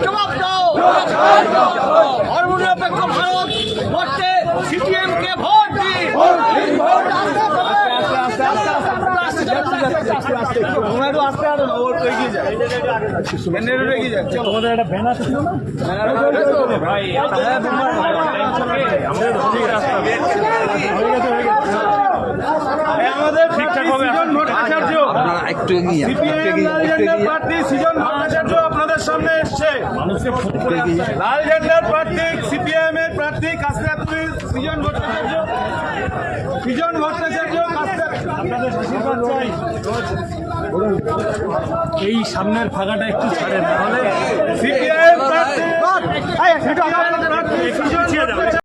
জবাব দাও। ধর্মনিরপেক্ষ ভারত বর্ষে সিপিএম কে ভোট দিন। তোমাদের একটা ব্যানার ছিল না ভাই আমাদের ঠিকঠাক হবে ভট্টাচার্য প্রার্থী সৃজন ভট্টাচার্য আপনাদের সামনে এসছে। লাল ঝান্ডার প্রার্থী সিপিএম এর প্রার্থী কাশিনাথপুর সৃজন ভট্টাচার্য আপনাদের আশীর্বাদ চাই। এই সামনের ফাঁকাটা একটু ছাড়েন তাহলে সিপিএম প্রার্থী